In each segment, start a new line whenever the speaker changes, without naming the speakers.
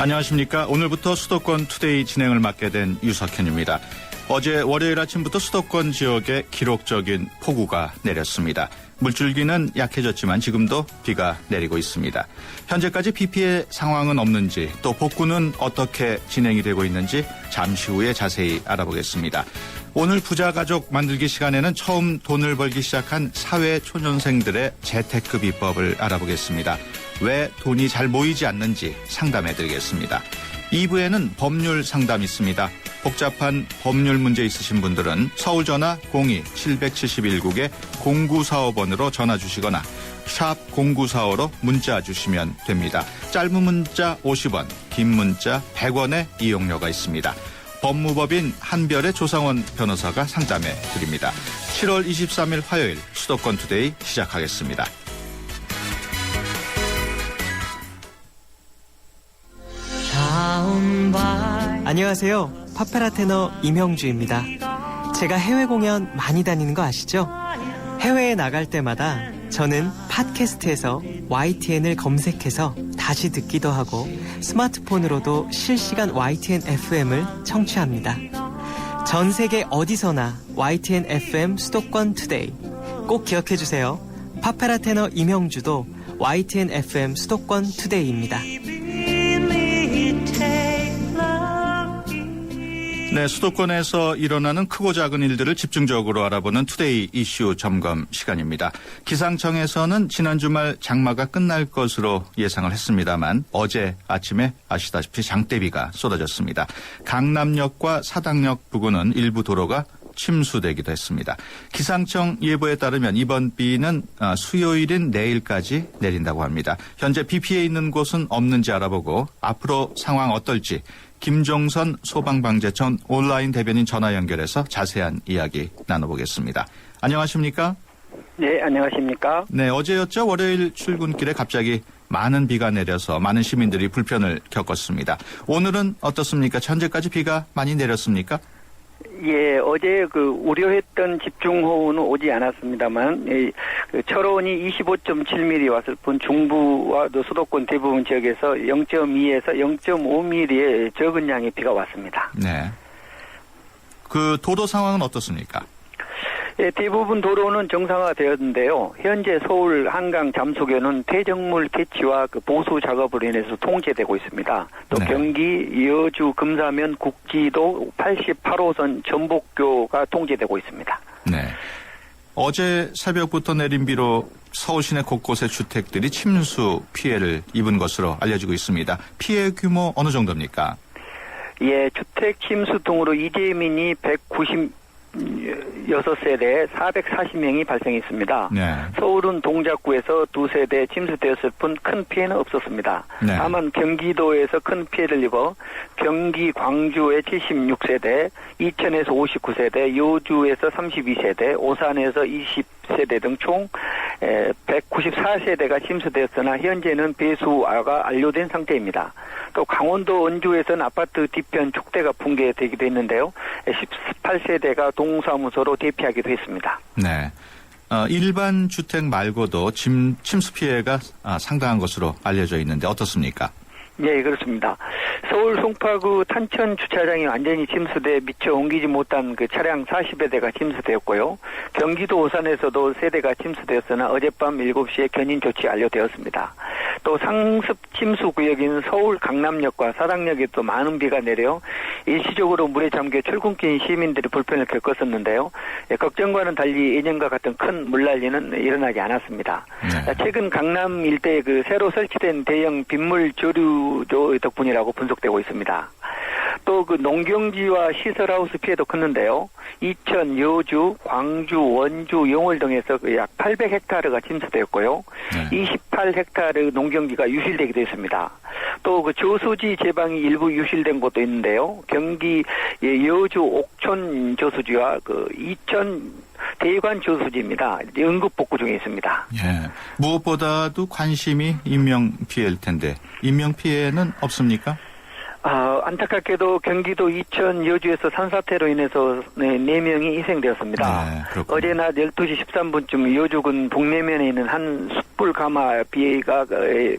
안녕하십니까. 오늘부터 수도권 투데이 진행을 맡게 된 유석현입니다. 어제 월요일 아침부터 수도권 지역에 기록적인 폭우가 내렸습니다. 물줄기는 약해졌지만 지금도 비가 내리고 있습니다. 현재까지 비 피해 상황은 없는지, 또 복구는 어떻게 진행이 되고 있는지 잠시 후에 자세히 알아보겠습니다. 오늘 부자 가족 만들기 시간에는 처음 돈을 벌기 시작한 사회 초년생들의 재테크 비법을 알아보겠습니다. 왜 돈이 잘 모이지 않는지 상담해드리겠습니다. 2부에는 법률 상담 있습니다. 복잡한 법률 문제 있으신 분들은 서울 전화 02-771국에 0945번으로 전화 주시거나 샵 0945로 문자 주시면 됩니다. 짧은 문자 50원, 긴 문자 100원의 이용료가 있습니다. 법무법인 한별의 조상원 변호사가 상담해 드립니다. 7월 23일 화요일 수도권 투데이 시작하겠습니다.
안녕하세요. 파페라 테너 임형주입니다. 제가 해외 공연 많이 다니는 거 아시죠? 해외에 나갈 때마다 저는 팟캐스트에서 YTN을 검색해서 다시 듣기도 하고 스마트폰으로도 실시간 YTN FM을 청취합니다. 전 세계 어디서나 YTN FM 수도권 투데이 꼭 기억해주세요. 파페라 테너 임형주도 YTN FM 수도권 투데이입니다.
네, 수도권에서 일어나는 크고 작은 일들을 집중적으로 알아보는 투데이 이슈 점검 시간입니다. 기상청에서는 지난 주말 장마가 끝날 것으로 예상을 했습니다만 어제 아침에 아시다시피 장대비가 쏟아졌습니다. 강남역과 사당역 부근은 일부 도로가 침수되기도 했습니다. 기상청 예보에 따르면 이번 비는 수요일인 내일까지 내린다고 합니다. 현재 비 피해 있는 곳은 없는지 알아보고 앞으로 상황 어떨지 김종선 소방방재청 온라인 대변인 전화 연결해서 자세한 이야기 나눠보겠습니다. 안녕하십니까?
네, 안녕하십니까?
네, 어제였죠. 월요일 출근길에 갑자기 많은 비가 내려서 많은 시민들이 불편을 겪었습니다. 오늘은 어떻습니까? 현재까지 비가 많이 내렸습니까?
예, 어제 우려했던 집중호우는 오지 않았습니다만, 철원이 25.7mm 왔을 뿐 중부와 수도권 대부분 지역에서 0.2에서 0.5mm의 적은 양의 비가 왔습니다.
네. 그 도로 상황은 어떻습니까?
예, 대부분 도로는 정상화되었는데요. 현재 서울 한강 잠수교는 퇴적물 캐치와 보수 작업으로 인해서 통제되고 있습니다. 또
네.
경기 여주 금사면 국지도 88호선 전복교가 통제되고 있습니다.
네. 어제 새벽부터 내린 비로 서울 시내 곳곳의 주택들이 침수 피해를 입은 것으로 알려지고 있습니다. 피해 규모 어느 정도입니까?
예, 주택 침수 등으로 이재민이 196세대 440명이 발생했습니다.
네.
서울은 동작구에서 2세대 침수되었을 뿐 큰 피해는 없었습니다.
네. 다만
경기도에서 큰 피해를 입어 경기 광주에 76세대, 이천에서 59세대, 여주에서 32세대, 오산에서 20세대 등 총 194세대가 침수되었으나 현재는 배수가 완료된 상태입니다. 또 강원도 원주에서는 아파트 뒤편 축대가 붕괴되기도 했는데요. 18세대가 동사무소로 대피하기도 했습니다.
네. 일반 주택 말고도 침수 피해가 상당한 것으로 알려져 있는데 어떻습니까?
네, 그렇습니다. 서울 송파구 탄천 주차장이 완전히 침수돼 미처 옮기지 못한 차량 40여 대가 침수되었고요. 경기도 오산에서도 3대가 침수되었으나 어젯밤 7시에 견인 조치 완료되었습니다. 또 상습 침수 구역인 서울 강남역과 사당역에도 많은 비가 내려 일시적으로 물에 잠겨 출근길 시민들이 불편을 겪었었는데요. 걱정과는 달리 예년과 같은 큰 물난리는 일어나지 않았습니다.
네.
최근 강남 일대에 새로 설치된 대형 빗물 조류조 덕분이라고 분석되고 있습니다. 또 농경지와 시설하우스 피해도 컸는데요. 이천, 여주, 광주, 원주, 영월 등에서 약 800헥타르가 침수되었고요. 네. 28헥타르 농경지가 유실되기도 했습니다. 또 저수지 제방이 일부 유실된 곳도 있는데요. 경기 여주 옥천 저수지와 이천 대관 저수지입니다. 응급 복구 중에 있습니다.
예. 무엇보다도 관심이 인명 피해일 텐데 인명 피해는 없습니까?
안타깝게도 경기도 이천 여주에서 산사태로 인해서 4명이 희생되었습니다.
네, 그렇군요.
어제 낮 12시 13분쯤 여주군 북내면에 있는 한 숯불 가마 비가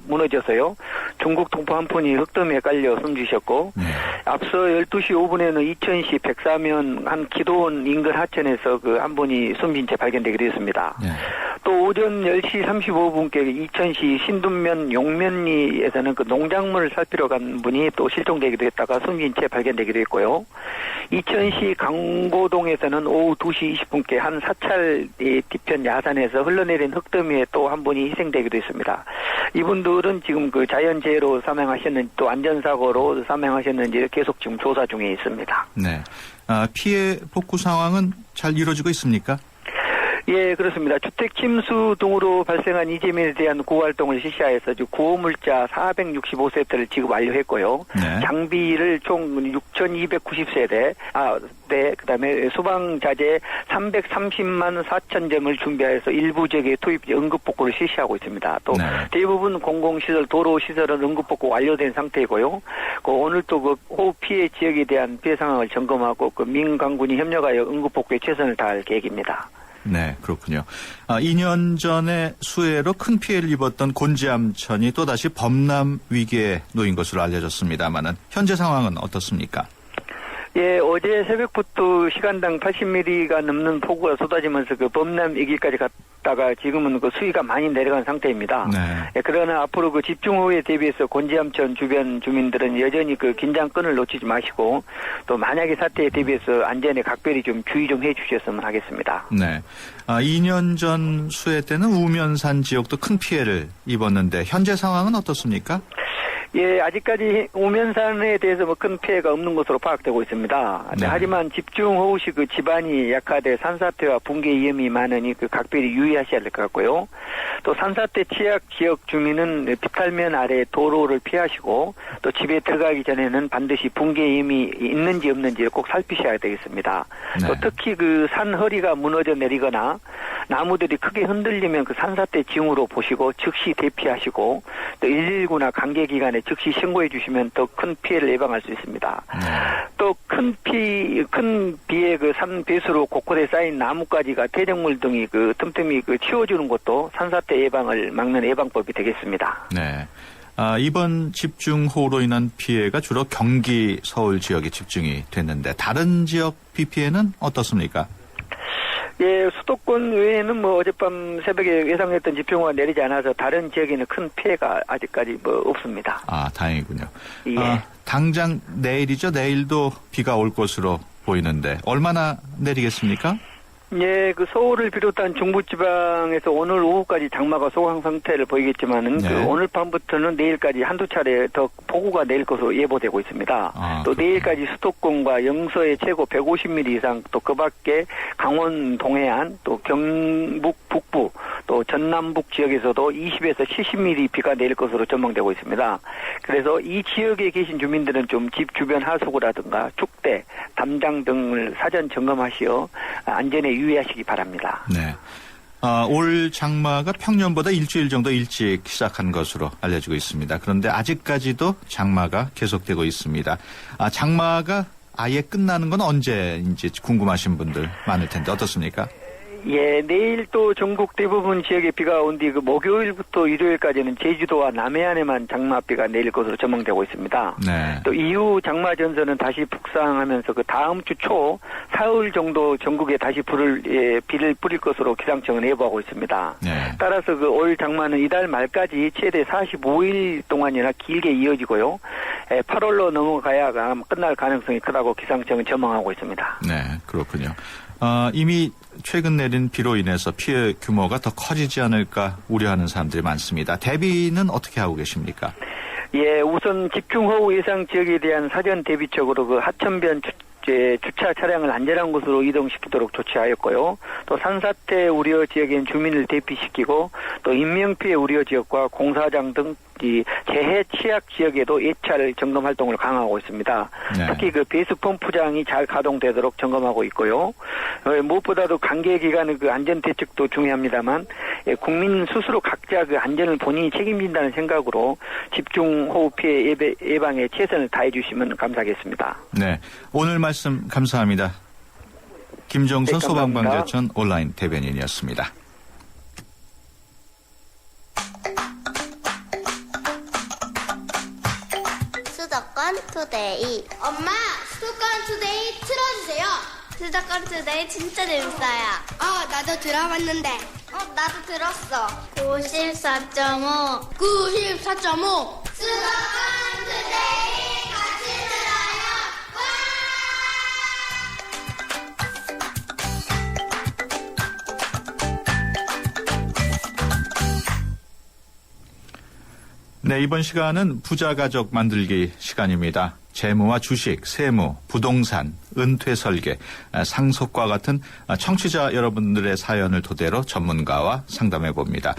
무너져서요. 중국 동포 한 분이 흙더미에 깔려 숨지셨고
네.
앞서 12시 5분에는 이천시 백사면 한 기도원 인근 하천에서 그 한 분이 숨진 채 발견되게 되었습니다.
네.
또 오전 10시 35분께 이천시 신둔면 용면리에서는 그 농작물을 살피러 간 분이 또 실종되기도 했다가 숨진 채 발견되기도 했고요. 이천시 강고동에서는 오후 2시 20분께 한 사찰 뒤편 야산에서 흘러내린 흙더미에 또 한 분이 희생되기도 했습니다. 이분들은 지금 그 자연재해로 사망하셨는지 또 안전사고로 사망하셨는지 계속 지금 조사 중에 있습니다.
네. 피해 복구 상황은 잘 이루어지고 있습니까?
예, 그렇습니다. 주택 침수 등으로 발생한 이재민에 대한 구호활동을 실시하여서 구호물자 465세트를 지급 완료했고요.
네.
장비를 총 6,290세대, 그다음에 소방자재 330만 4천 점을 준비하여서 일부 지역에 투입 응급복구를 실시하고 있습니다. 또
네.
대부분 공공시설, 도로시설은 응급복구 완료된 상태이고요. 오늘 또 그 호우 피해 지역에 대한 피해 상황을 점검하고 그 민간군이 협력하여 응급복구에 최선을 다할 계획입니다.
네, 그렇군요. 2년 전에 수해로 큰 피해를 입었던 곤지암천이 또다시 범람 위기에 놓인 것으로 알려졌습니다만은 현재 상황은 어떻습니까?
예, 어제 새벽부터 시간당 80mm가 넘는 폭우가 쏟아지면서 그 범람 위기까지 갔다가 지금은 그 수위가 많이 내려간 상태입니다.
네.
예, 그러나 앞으로 그 집중호우에 대비해서 곤지암천 주변 주민들은 여전히 그 긴장끈을 놓치지 마시고 또 만약에 사태에 대비해서 안전에 각별히 좀 주의 좀 해주셨으면 하겠습니다.
네. 2년 전 수해 때는 우면산 지역도 큰 피해를 입었는데 현재 상황은 어떻습니까?
예, 아직까지 우면산에 대해서 뭐 큰 피해가 없는 것으로 파악되고 있습니다.
네.
하지만 집중호우 시 그 지반이 약화돼 산사태와 붕괴 위험이 많으니 그 각별히 유의하셔야 될 것 같고요. 또 산사태 취약 지역 주민은 비탈면 아래 도로를 피하시고 또 집에 들어가기 전에는 반드시 붕괴 위험이 있는지 없는지를 꼭 살피셔야 되겠습니다.
네.
또 특히 그 산 허리가 무너져 내리거나 나무들이 크게 흔들리면 그 산사태 징후로 보시고 즉시 대피하시고 또 119나 관계기관에 즉시 신고해 주시면 더 큰 피해를 예방할 수 있습니다.
네.
또 큰 비에 그 산 배수로 곳곳에 쌓인 나뭇가지가 퇴적물 등이 그 틈틈이 그 치워주는 것도 산사태 예방을 막는 예방법이 되겠습니다.
네. 이번 집중호우로 인한 피해가 주로 경기, 서울 지역에 집중이 됐는데 다른 지역 비 피해는 어떻습니까?
예, 수도권 외에는 뭐 어젯밤 새벽에 예상했던 집중호우가 내리지 않아서 다른 지역에는 큰 피해가 아직까지 뭐 없습니다.
다행이군요.
예.
당장 내일이죠. 내일도 비가 올 것으로 보이는데 얼마나 내리겠습니까?
예, 그 서울을 비롯한 중부지방에서 오늘 오후까지 장마가 소강 상태를 보이겠지만은
네.
그 오늘 밤부터는 내일까지 한두 차례 더 폭우가 내릴 것으로 예보되고 있습니다. 또
그렇군요.
내일까지 수도권과 영서의 최고 150mm 이상, 또 그밖에 강원 동해안, 또 경북 북부, 또 전남북 지역에서도 20에서 70mm 비가 내릴 것으로 전망되고 있습니다. 그래서 이 지역에 계신 주민들은 좀 집 주변 하수구라든가 축대, 담장 등을 사전 점검하시어 안전에 유의하시기 바랍니다.
네. 올 장마가 평년보다 일주일 정도 일찍 시작한 것으로 알려지고 있습니다. 그런데 아직까지도 장마가 계속되고 있습니다. 장마가 아예 끝나는 건 언제인지 궁금하신 분들 많을 텐데 어떻습니까?
예, 내일 또 전국 대부분 지역에 비가 온 뒤 그 목요일부터 일요일까지는 제주도와 남해안에만 장마비가 내릴 것으로 전망되고 있습니다.
네.
또 이후 장마 전선은 다시 북상하면서 그 다음 주 초 사흘 정도 전국에 다시 비를 뿌릴 것으로 기상청은 예보하고 있습니다.
네.
따라서 그 올 장마는 이달 말까지 최대 45일 동안이나 길게 이어지고요. 8월로 넘어가야 끝날 가능성이 크다고 기상청은 전망하고 있습니다.
네, 그렇군요. 이미 최근 내린 비로 인해서 피해 규모가 더 커지지 않을까 우려하는 사람들이 많습니다. 대비는 어떻게 하고 계십니까?
예, 우선 집중호우 예상 지역에 대한 사전 대비적으로 그 하천변 주차 차량을 안전한 곳으로 이동시키도록 조치하였고요. 또 산사태 우려 지역엔 주민을 대피시키고 또 인명피해 우려 지역과 공사장 등 이 재해 취약 지역에도 예찰 점검 활동을 강화하고 있습니다.
네.
특히 그 배수 펌프장이 잘 가동되도록 점검하고 있고요. 무엇보다도 관계기관의 그 안전 대책도 중요합니다만 국민 스스로 각자 그 안전을 본인이 책임진다는 생각으로 집중호우 피해 예방에 최선을 다해 주시면 감사하겠습니다.
네, 오늘 말씀 감사합니다. 김종선
네, 감사합니다.
소방방재천 온라인 대변인이었습니다.
수도권 투데이. 엄마, 수도권 투데이 틀어주세요. 수도권 투데이 진짜 재밌어요. 나도 들어봤는데. 나도 들었어. 94.5. 94.5. 수도권 투데이 같이 들어요.
네, 이번 시간은 부자 가족 만들기 시간입니다. 재무와 주식, 세무, 부동산, 은퇴 설계, 상속과 같은 청취자 여러분들의 사연을 토대로 전문가와 상담해 봅니다.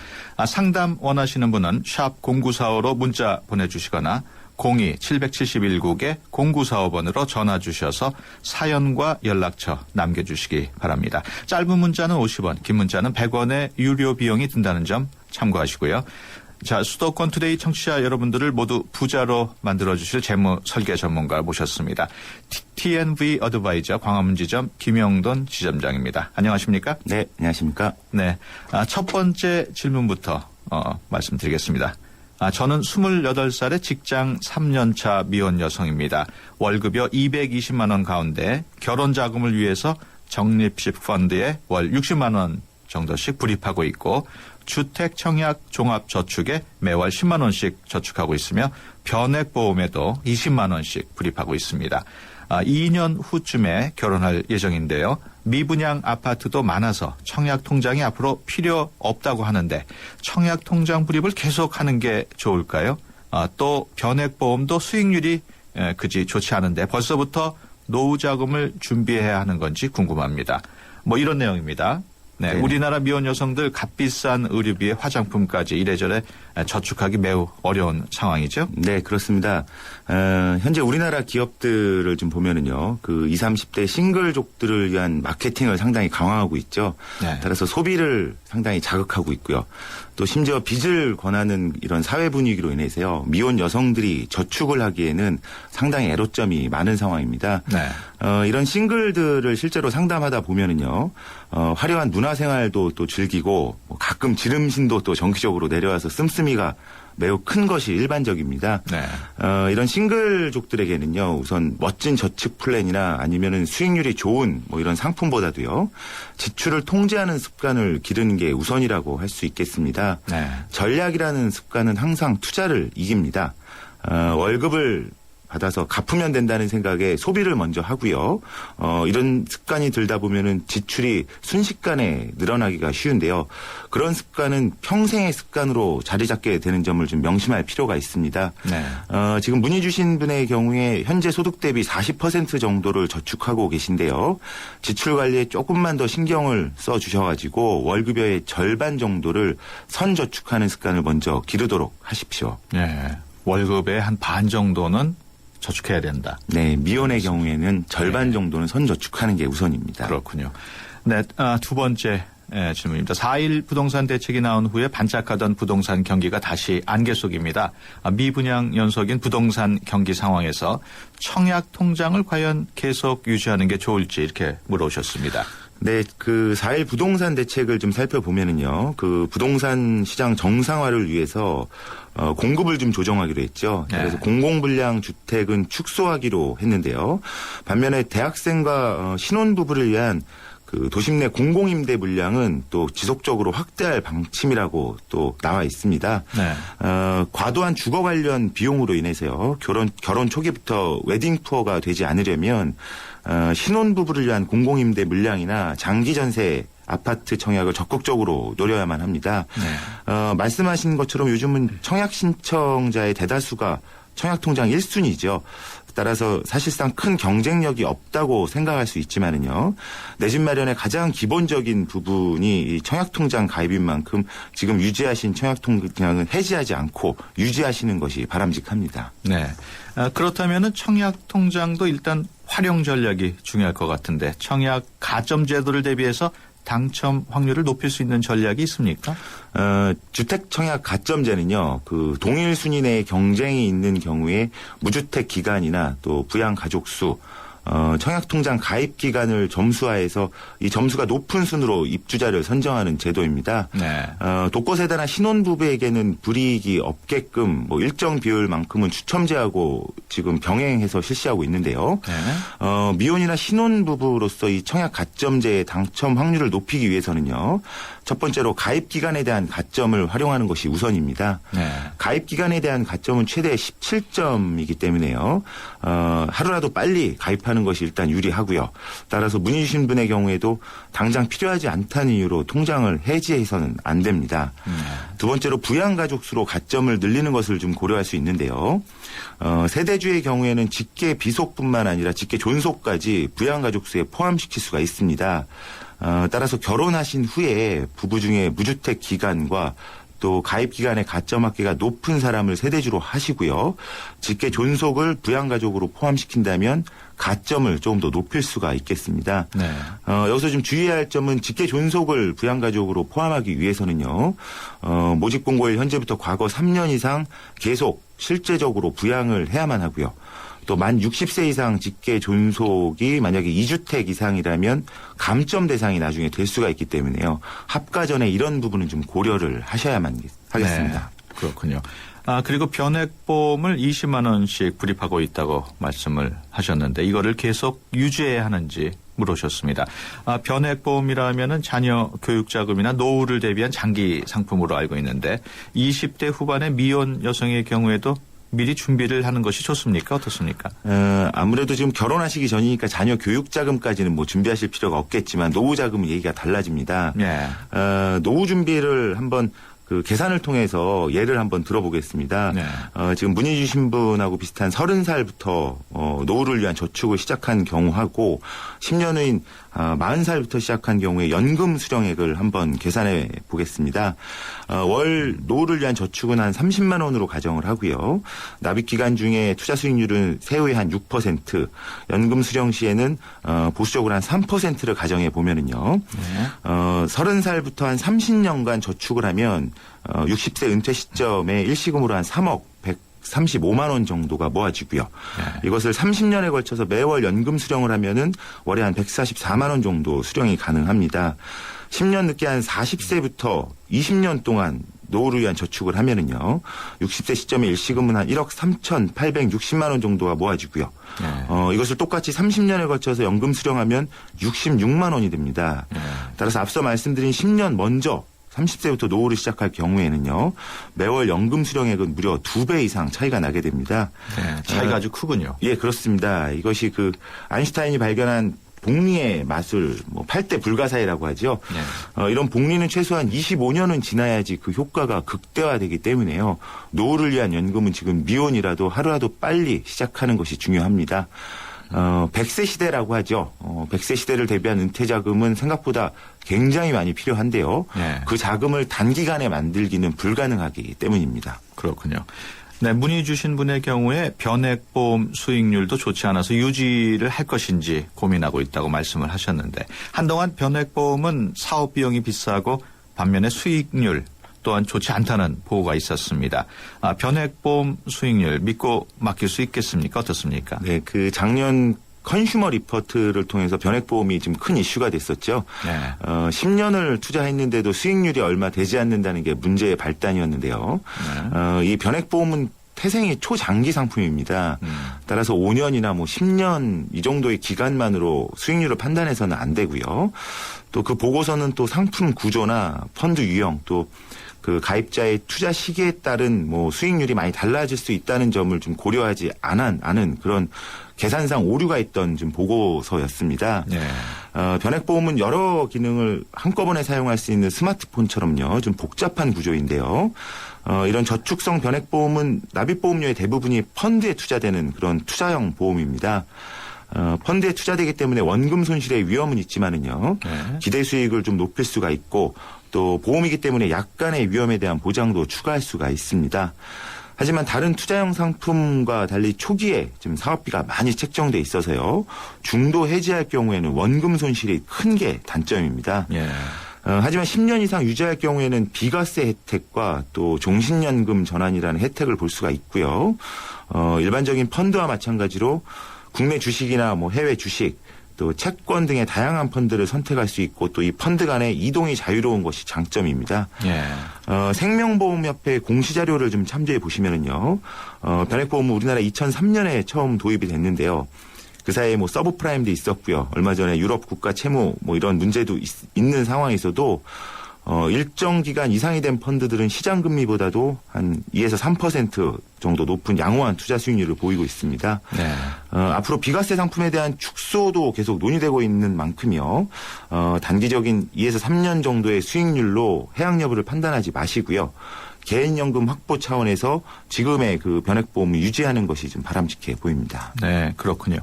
상담 원하시는 분은 샵 0945로 문자 보내주시거나 02-771국에 0945번으로 전화 주셔서 사연과 연락처 남겨주시기 바랍니다. 짧은 문자는 50원, 긴 문자는 100원의 유료 비용이 든다는 점 참고하시고요. 자, 수도권 투데이 청취자 여러분들을 모두 부자로 만들어주실 재무 설계 전문가를 모셨습니다. TNV 어드바이저 광화문지점 김영돈 지점장입니다. 안녕하십니까?
네, 안녕하십니까?
네. 첫 번째 질문부터 말씀드리겠습니다. 저는 28살의 직장 3년차 미혼 여성입니다. 월급여 220만 원 가운데 결혼 자금을 위해서 적립식 펀드에 월 60만 원 정도씩 불입하고 있고 주택 청약 종합 저축에 매월 10만 원씩 저축하고 있으며 변액 보험에도 20만 원씩 불입하고 있습니다. 2년 후쯤에 결혼할 예정인데요. 미분양 아파트도 많아서 청약 통장이 앞으로 필요 없다고 하는데 청약 통장 불입을 계속하는 게 좋을까요? 또 변액 보험도 수익률이 그지 좋지 않은데 벌써부터 노후 자금을 준비해야 하는 건지 궁금합니다. 뭐 이런 내용입니다. 네,
네.
우리나라 미혼 여성들 값비싼 의류비에 화장품까지 이래저래 저축하기 매우 어려운 상황이죠.
네, 그렇습니다. 현재 우리나라 기업들을 좀 보면은요, 그 20, 30대 싱글족들을 위한 마케팅을 상당히 강화하고 있죠.
네.
따라서 소비를 상당히 자극하고 있고요. 또 심지어 빚을 권하는 이런 사회 분위기로 인해서요, 미혼 여성들이 저축을 하기에는 상당히 애로점이 많은 상황입니다.
네.
이런 싱글들을 실제로 상담하다 보면은요, 화려한 문화생활도 또 즐기고 뭐 가끔 지름신도 또 정기적으로 내려와서 씀씀이가 매우 큰 것이 일반적입니다.
네.
이런 싱글족들에게는요, 우선 멋진 저축 플랜이나 아니면은 수익률이 좋은 뭐 이런 상품보다도요, 지출을 통제하는 습관을 기르는 게 우선이라고 할 수 있겠습니다.
네.
전략이라는 습관은 항상 투자를 이깁니다. 월급을 받아서 갚으면 된다는 생각에 소비를 먼저 하고요. 이런 습관이 들다 보면은 지출이 순식간에 늘어나기가 쉬운데요. 그런 습관은 평생의 습관으로 자리 잡게 되는 점을 좀 명심할 필요가 있습니다.
네.
지금 문의 주신 분의 경우에 현재 소득 대비 40% 정도를 저축하고 계신데요. 지출 관리에 조금만 더 신경을 써 주셔가지고 월급여의 절반 정도를 선저축하는 습관을 먼저 기르도록 하십시오.
네. 월급의 한 반 정도는 저축해야 된다.
네, 미혼의 경우에는 절반 정도는 선저축하는 게 우선입니다.
그렇군요. 네, 두 번째 질문입니다. 4.1 부동산 대책이 나온 후에 반짝하던 부동산 경기가 다시 안개 속입니다. 미분양 연속인 부동산 경기 상황에서 청약 통장을 과연 계속 유지하는 게 좋을지 이렇게 물어오셨습니다.
네, 그 4.1 부동산 대책을 좀 살펴보면은요, 그 부동산 시장 정상화를 위해서 공급을 좀 조정하기로 했죠.
네.
그래서 공공분량 주택은 축소하기로 했는데요. 반면에 대학생과 신혼부부를 위한 그 도심 내 공공임대 물량은 또 지속적으로 확대할 방침이라고 또 나와 있습니다.
네.
과도한 주거 관련 비용으로 인해서요, 결혼 초기부터 웨딩 투어가 되지 않으려면 신혼부부를 위한 공공임대 물량이나 장기 전세 아파트 청약을 적극적으로 노려야만 합니다.
네.
말씀하신 것처럼 요즘은 청약 신청자의 대다수가 청약통장 1순위죠. 따라서 사실상 큰 경쟁력이 없다고 생각할 수 있지만은요. 내 집 마련의 가장 기본적인 부분이 이 청약통장 가입인 만큼 지금 유지하신 청약통장은 해지하지 않고 유지하시는 것이 바람직합니다.
네. 그렇다면은 청약 통장도 일단 활용 전략이 중요할 것 같은데 청약 가점 제도를 대비해서 당첨 확률을 높일 수 있는 전략이 있습니까?
주택 청약 가점제는요, 그 동일 순위 내에 경쟁이 있는 경우에 무주택 기간이나 또 부양 가족 수, 청약통장 가입 기간을 점수화해서 이 점수가 높은 순으로 입주자를 선정하는 제도입니다.
네.
독거세대나 신혼부부에게는 불이익이 없게끔 뭐 일정 비율만큼은 추첨제하고 지금 병행해서 실시하고 있는데요.
네.
미혼이나 신혼부부로서 이 청약 가점제의 당첨 확률을 높이기 위해서는요. 첫 번째로 가입 기간에 대한 가점을 활용하는 것이 우선입니다.
네.
가입 기간에 대한 가점은 최대 17점이기 때문에요. 하루라도 빨리 가입하는 것이 일단 유리하고요. 따라서 문의 주신 분의 경우에도 당장 필요하지 않다는 이유로 통장을 해지해서는 안 됩니다. 두 번째로 부양가족 수로 가점을 늘리는 것을 좀 고려할 수 있는데요. 세대주의 경우에는 직계 비속뿐만 아니라 직계 존속까지 부양가족 수에 포함시킬 수가 있습니다. 따라서 결혼하신 후에 부부 중에 무주택 기간과 또 가입 기간의 가점 합계가 높은 사람을 세대주로 하시고요. 직계 존속을 부양가족으로 포함시킨다면 가점을 조금 더 높일 수가 있겠습니다.
네.
여기서 좀 주의해야 할 점은 직계 존속을 부양가족으로 포함하기 위해서는요. 모집공고일 현재부터 과거 3년 이상 계속 실제적으로 부양을 해야만 하고요. 또 만 60세 이상 직계 존속이 만약에 2주택 이상이라면 감점 대상이 나중에 될 수가 있기 때문에요. 합가 전에 이런 부분은 좀 고려를 하셔야만 하겠습니다.
네, 그렇군요. 그리고 변액보험을 20만 원씩 불입하고 있다고 말씀을 하셨는데 이거를 계속 유지해야 하는지 물으셨습니다. 변액보험이라면은 자녀 교육자금이나 노후를 대비한 장기 상품으로 알고 있는데 20대 후반의 미혼 여성의 경우에도 미리 준비를 하는 것이 좋습니까? 어떻습니까?
아무래도 지금 결혼하시기 전이니까 자녀 교육자금까지는 뭐 준비하실 필요가 없겠지만 노후자금은 얘기가 달라집니다.
네.
노후 준비를 한번 그 계산을 통해서 예를 한번 들어보겠습니다.
네.
지금 문의 주신 분하고 비슷한 30살부터 노후를 위한 저축을 시작한 경우하고 10년 후인 40살부터 시작한 경우에 연금 수령액을 한번 계산해 보겠습니다. 월 노후를 위한 저축은 한 30만 원으로 가정을 하고요. 납입 기간 중에 투자 수익률은 세후에 한 6%, 연금 수령 시에는 보수적으로 한 3%를 가정해 보면은요.
네.
30살부터 한 30년간 저축을 하면 60세 은퇴 시점에 일시금으로 한 3억 135만 원 정도가 모아지고요.
네.
이것을 30년에 걸쳐서 매월 연금 수령을 하면은 월에 한 144만 원 정도 수령이 가능합니다. 10년 늦게 한 40세부터 20년 동안 노후를 위한 저축을 하면은요. 60세 시점에 일시금은 한 1억 3,860만 원 정도가 모아지고요.
네.
이것을 똑같이 30년에 걸쳐서 연금 수령하면 66만 원이 됩니다.
네.
따라서 앞서 말씀드린 10년 먼저 30세부터 노후를 시작할 경우에는요. 매월 연금 수령액은 무려 2배 이상 차이가 나게 됩니다.
네, 차이가 아주 크군요.
예, 그렇습니다. 이것이 그 아인슈타인이 발견한 복리의 마술, 8대 불가사의라고 하죠.
네.
이런 복리는 최소한 25년은 지나야지 그 효과가 극대화되기 때문에요. 노후를 위한 연금은 지금 미혼이라도 하루라도 빨리 시작하는 것이 중요합니다. 100세 시대라고 하죠. 100세 시대를 대비한 은퇴 자금은 생각보다 굉장히 많이 필요한데요.
네.
그 자금을 단기간에 만들기는 불가능하기 때문입니다.
그렇군요. 네, 문의 주신 분의 경우에 변액보험 수익률도 좋지 않아서 유지를 할 것인지 고민하고 있다고 말씀을 하셨는데 한동안 변액보험은 사업 비용이 비싸고 반면에 수익률 또한 좋지 않다는 보고가 있었습니다. 변액보험 수익률 믿고 맡길 수 있겠습니까? 어떻습니까?
네, 그 작년 컨슈머 리포트를 통해서 변액보험이 지금 큰 이슈가 됐었죠.
네.
10년을 투자했는데도 수익률이 얼마 되지 않는다는 게 문제의 발단이었는데요.
네.
이 변액보험은 태생이 초장기 상품입니다. 따라서 5년이나 10년 이 정도의 기간만으로 수익률을 판단해서는 안 되고요. 또 그 보고서는 또 상품 구조나 펀드 유형 또 그 가입자의 투자 시기에 따른 수익률이 많이 달라질 수 있다는 점을 좀 고려하지 않은 그런 계산상 오류가 있던 좀 보고서였습니다.
네.
변액보험은 여러 기능을 한꺼번에 사용할 수 있는 스마트폰처럼요. 좀 복잡한 구조인데요. 이런 저축성 변액보험은 납입보험료의 대부분이 펀드에 투자되는 그런 투자형 보험입니다. 펀드에 투자되기 때문에 원금 손실의 위험은 있지만은요.
네.
기대 수익을 좀 높일 수가 있고 또 보험이기 때문에 약간의 위험에 대한 보장도 추가할 수가 있습니다. 하지만 다른 투자형 상품과 달리 초기에 지금 사업비가 많이 책정돼 있어서요. 중도 해지할 경우에는 원금 손실이 큰 게 단점입니다.
예.
하지만 10년 이상 유지할 경우에는 비과세 혜택과 또 종신연금 전환이라는 혜택을 볼 수가 있고요. 일반적인 펀드와 마찬가지로 국내 주식이나 뭐 해외 주식 또 채권 등의 다양한 펀드를 선택할 수 있고 또 이 펀드 간의 이동이 자유로운 것이 장점입니다.
예.
생명보험협회 공시자료를 좀 참조해 보시면은요. 변액보험은 우리나라 2003년에 처음 도입이 됐는데요. 그 사이에 뭐 서브프라임도 있었고요. 얼마 전에 유럽 국가 채무 뭐 이런 문제도 있는 상황에서도 일정 기간 이상이 된 펀드들은 시장 금리보다도 한 2에서 3% 정도 높은 양호한 투자 수익률을 보이고 있습니다.
네.
앞으로 비과세 상품에 대한 축소도 계속 논의되고 있는 만큼요. 단기적인 2에서 3년 정도의 수익률로 해약 여부를 판단하지 마시고요. 개인연금 확보 차원에서 지금의 그 변액보험을 유지하는 것이 좀 바람직해 보입니다.
네, 그렇군요.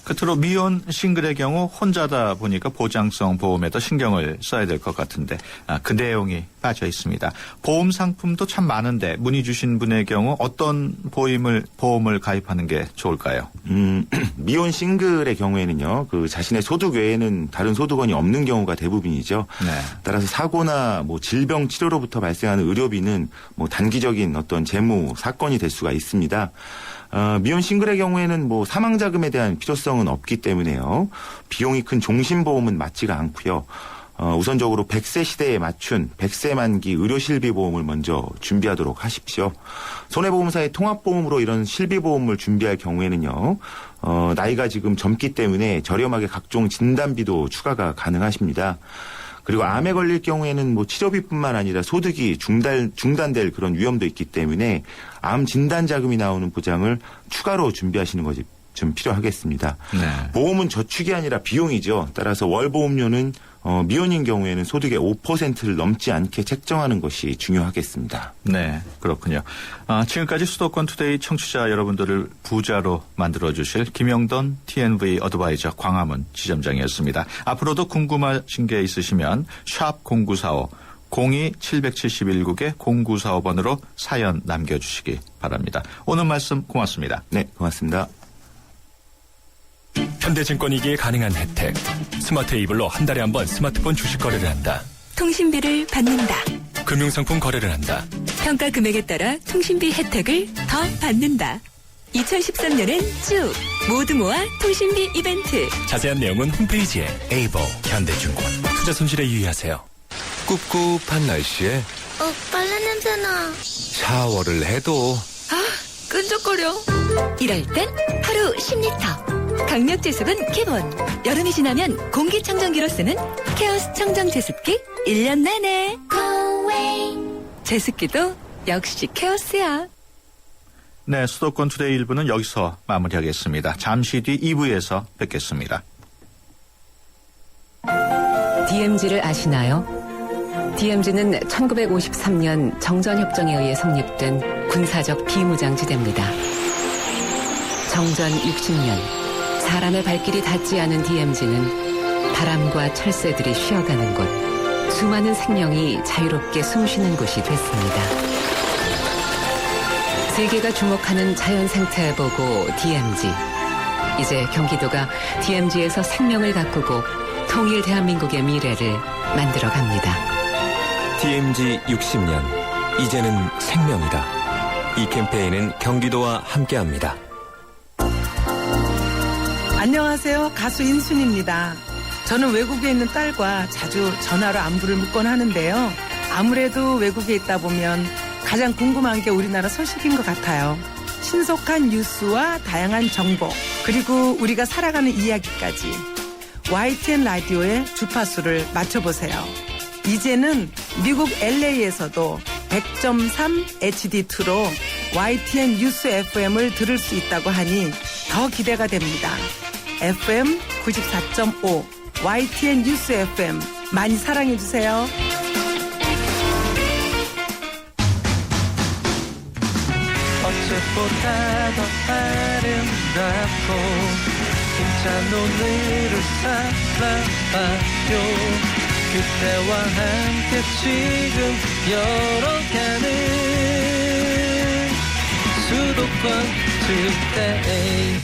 끝으로 미혼 싱글의 경우 혼자다 보니까 보장성 보험에 더 신경을 써야 될 것 같은데 그 내용이 빠져 있습니다. 보험 상품도 참 많은데 문의 주신 분의 경우 어떤 보험을 가입하는 게 좋을까요?
미혼 싱글의 경우에는요. 그 자신의 소득 외에는 다른 소득원이 없는 경우가 대부분이죠.
네.
따라서 사고나 뭐 질병 치료로부터 발생하는 의료비는 뭐 단기적인 어떤 재무 사건이 될 수가 있습니다. 미혼 싱글의 경우에는 뭐 사망자금에 대한 필요성은 없기 때문에요. 비용이 큰 종신보험은 맞지가 않고요. 우선적으로 100세 시대에 맞춘 100세 만기 의료실비보험을 먼저 준비하도록 하십시오. 손해보험사의 통합보험으로 이런 실비보험을 준비할 경우에는요. 나이가 지금 젊기 때문에 저렴하게 각종 진단비도 추가가 가능하십니다. 그리고 암에 걸릴 경우에는 뭐 치료비뿐만 아니라 소득이 중단될 그런 위험도 있기 때문에 암 진단 자금이 나오는 보장을 추가로 준비하시는 것이 좀 필요하겠습니다.
네.
보험은 저축이 아니라 비용이죠. 따라서 월 보험료는 미혼인 경우에는 소득의 5%를 넘지 않게 책정하는 것이 중요하겠습니다.
네, 그렇군요. 지금까지 수도권 투데이 청취자 여러분들을 부자로 만들어주실 김영돈 TNV 어드바이저 광화문 지점장이었습니다. 앞으로도 궁금하신 게 있으시면 샵 0945 02-771국에 0945번으로 사연 남겨주시기 바랍니다. 오늘 말씀 고맙습니다.
네, 고맙습니다.
현대증권이기에 가능한 혜택. 스마트 이블로 한 달에 한 번 스마트폰 주식 거래를 한다.
통신비를 받는다.
금융상품 거래를 한다.
평가 금액에 따라 통신비 혜택을 더 받는다. 2013년엔 쭉 모두 모아 통신비 이벤트.
자세한 내용은 홈페이지에. 에이버 현대증권. 투자 손실에 유의하세요.
꿉꿉한 날씨에
빨래 냄새나.
샤워를 해도
끈적거려. 이럴 땐 하루 10리터. 강력 제습은 기본. 여름이 지나면 공기청정기로 쓰는 케어스 청정 제습기 1년 내내. 제습기도 역시 케어스야.
네, 수도권 투데이 1부는 여기서 마무리하겠습니다. 잠시 뒤 2부에서 뵙겠습니다.
DMZ를 아시나요? DMZ는 1953년 정전협정에 의해 성립된 군사적 비무장지대입니다. 정전 60년, 사람의 발길이 닿지 않은 DMZ는 바람과 철새들이 쉬어가는 곳, 수많은 생명이 자유롭게 숨쉬는 곳이 됐습니다. 세계가 주목하는 자연 생태 보고 DMZ. 이제 경기도가 DMZ에서 생명을 가꾸고 통일 대한민국의 미래를 만들어갑니다.
DMZ 60년 이제는 생명이다. 이 캠페인은 경기도와 함께합니다.
안녕하세요. 가수 인순입니다. 저는 외국에 있는 딸과 자주 전화로 안부를 묻곤 하는데요. 아무래도 외국에 있다 보면 가장 궁금한 게 우리나라 소식인 것 같아요. 신속한 뉴스와 다양한 정보, 그리고 우리가 살아가는 이야기까지 YTN 라디오의 주파수를 맞춰보세요. 이제는 미국 LA에서도 100.3 HD2로 YTN 뉴스 FM을 들을 수 있다고 하니 더 기대가 됩니다. FM 94.5 YTN 뉴스 FM 많이 사랑해주세요.
어제보다 더 아름답고 힘찬 오늘을 살아봐요. 그때와 함께 지금 열어가는 수도권 투데이.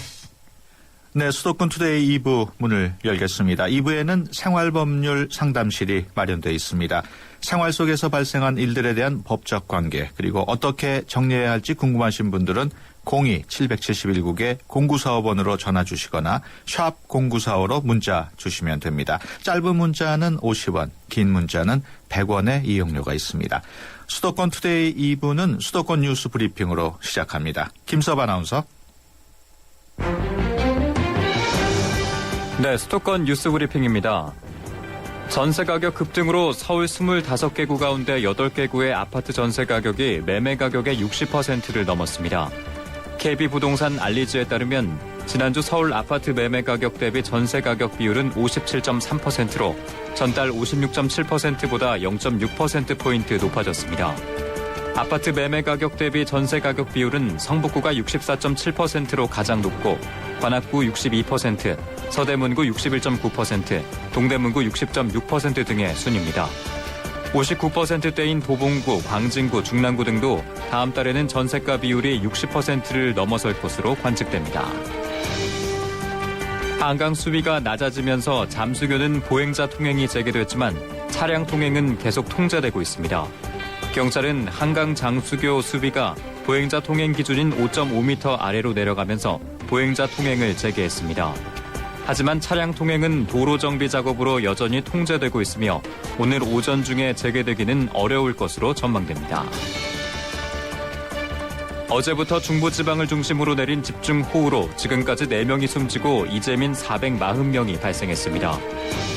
네, 수도권 투데이 2부 문을 열겠습니다. 2부에는 생활법률 상담실이 마련되어 있습니다. 생활 속에서 발생한 일들에 대한 법적 관계, 그리고 어떻게 정리해야 할지 궁금하신 분들은 02-771국에 0945번으로 전화 주시거나 샵 0945로 문자 주시면 됩니다. 짧은 문자는 50원, 긴 문자는 100원의 이용료가 있습니다. 수도권 투데이 2부는 수도권 뉴스 브리핑으로 시작합니다. 김섭 아나운서.
네, 수도권 뉴스 브리핑입니다. 전세 가격 급등으로 서울 25개구 가운데 8개구의 아파트 전세 가격이 매매 가격의 60%를 넘었습니다. KB부동산 알리즈에 따르면 지난주 서울 아파트 매매 가격 대비 전세 가격 비율은 57.3%로 전달 56.7%보다 0.6%포인트 높아졌습니다. 아파트 매매 가격 대비 전세 가격 비율은 성북구가 64.7%로 가장 높고 관악구 62%, 서대문구 61.9%, 동대문구 60.6% 등의 순입니다. 59%대인 도봉구, 광진구, 중랑구 등도 다음 달에는 전세가 비율이 60%를 넘어설 것으로 관측됩니다. 한강 수위가 낮아지면서 잠수교는 보행자 통행이 재개됐지만 차량 통행은 계속 통제되고 있습니다. 경찰은 한강 장수교 수위가 보행자 통행 기준인 5.5m 아래로 내려가면서 보행자 통행을 재개했습니다. 하지만 차량 통행은 도로 정비 작업으로 여전히 통제되고 있으며 오늘 오전 중에 재개되기는 어려울 것으로 전망됩니다. 어제부터 중부지방을 중심으로 내린 집중호우로 지금까지 4명이 숨지고 이재민 440명이 발생했습니다.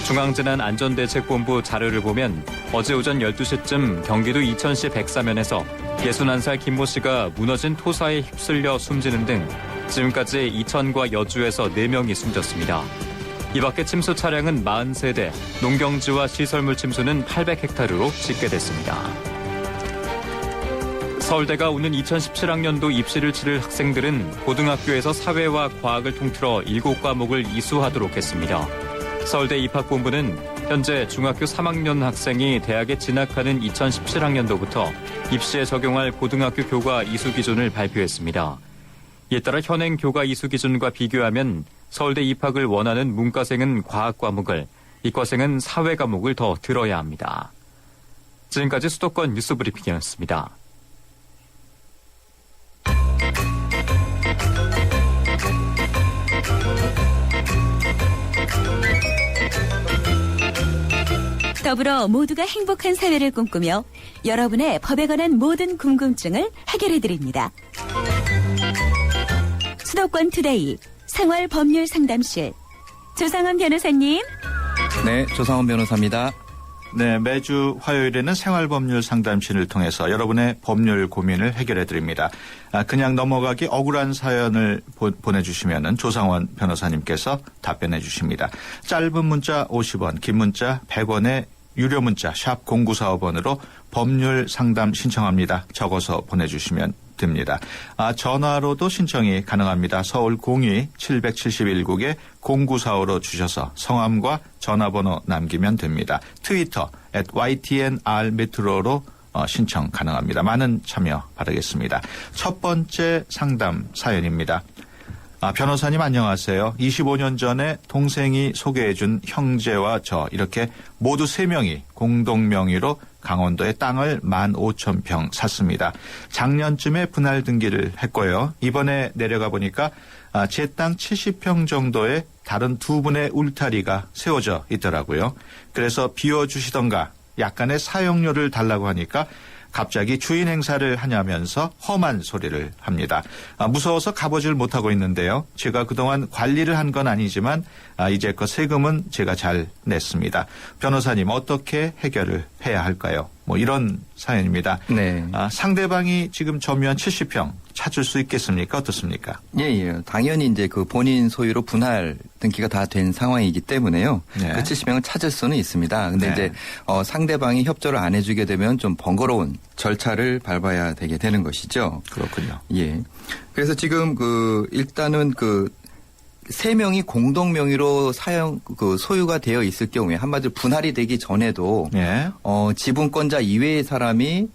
중앙재난안전대책본부 자료를 보면 어제 오전 12시쯤 경기도 이천시 백사면에서 61살 김모 씨가 무너진 토사에 휩쓸려 숨지는 등 지금까지 이천과 여주에서 4명이 숨졌습니다. 이 밖에 침수 차량은 43대, 농경지와 시설물 침수는 800헥타르로 집계됐습니다. 서울대가 오는 2017학년도 입시를 치를 학생들은 고등학교에서 사회와 과학을 통틀어 7과목을 이수하도록 했습니다. 서울대 입학본부는 현재 중학교 3학년 학생이 대학에 진학하는 2017학년도부터 입시에 적용할 고등학교 교과 이수 기준을 발표했습니다. 이에 따라 현행 교과 이수 기준과 비교하면 서울대 입학을 원하는 문과생은 과학 과목을, 이과생은 사회 과목을 더 들어야 합니다. 지금까지 수도권 뉴스 브리핑이었습니다.
더불어 모두가 행복한 사회를 꿈꾸며 여러분의 법에 관한 모든 궁금증을 해결해드립니다. 수도권 투데이 생활법률상담실 조상원 변호사님.
네, 조상원 변호사입니다.
네, 매주 화요일에는 생활법률 상담실을 통해서 여러분의 법률 고민을 해결해드립니다. 그냥 넘어가기 억울한 사연을 보내주시면 조상원 변호사님께서 답변해 주십니다. 짧은 문자 50원, 긴 문자 100원의 유료 문자 샵 0945번으로 법률 상담 신청합니다. 적어서 보내주시면 됩니다. 전화로도 신청이 가능합니다. 서울 02-771국에 0945로 주셔서 성함과 전화번호 남기면 됩니다. 트위터 @ytnrmetro로 신청 가능합니다. 많은 참여 바라겠습니다. 첫 번째 상담 사연입니다. 변호사님 안녕하세요. 25년 전에 동생이 소개해준 형제와 저 이렇게 모두 3명이 공동 명의로 강원도에 땅을 15,000평 샀습니다. 작년쯤에 분할 등기를 했고요. 이번에 내려가 보니까 제 땅 70평 정도에 다른 2분의 울타리가 세워져 있더라고요. 그래서 비워주시던가 약간의 사용료를 달라고 하니까 갑자기 주인 행사를 하냐면서 험한 소리를 합니다. 무서워서 가보질 못하고 있는데요. 제가 그동안 관리를 한 건 아니지만 이제껏 세금은 제가 잘 냈습니다. 변호사님 어떻게 해결을 해야 할까요? 이런 사연입니다.
네.
상대방이 지금 점유한 70평 찾을 수 있겠습니까? 어떻습니까?
예. 당연히 이제 그 본인 소유로 분할 등기가 다 된 상황이기 때문에요.
네.
그 70평을 찾을 수는 있습니다. 근데
네.
이제 상대방이 협조를 안 해주게 되면 좀 번거로운 절차를 밟아야 되게 되는 것이죠.
그렇군요.
예. 그래서 지금 일단은 3명이 공동 명의로 소유가 되어 있을 경우에 한마디로 분할이 되기 전에도
네.
지분권자 이외의 사람이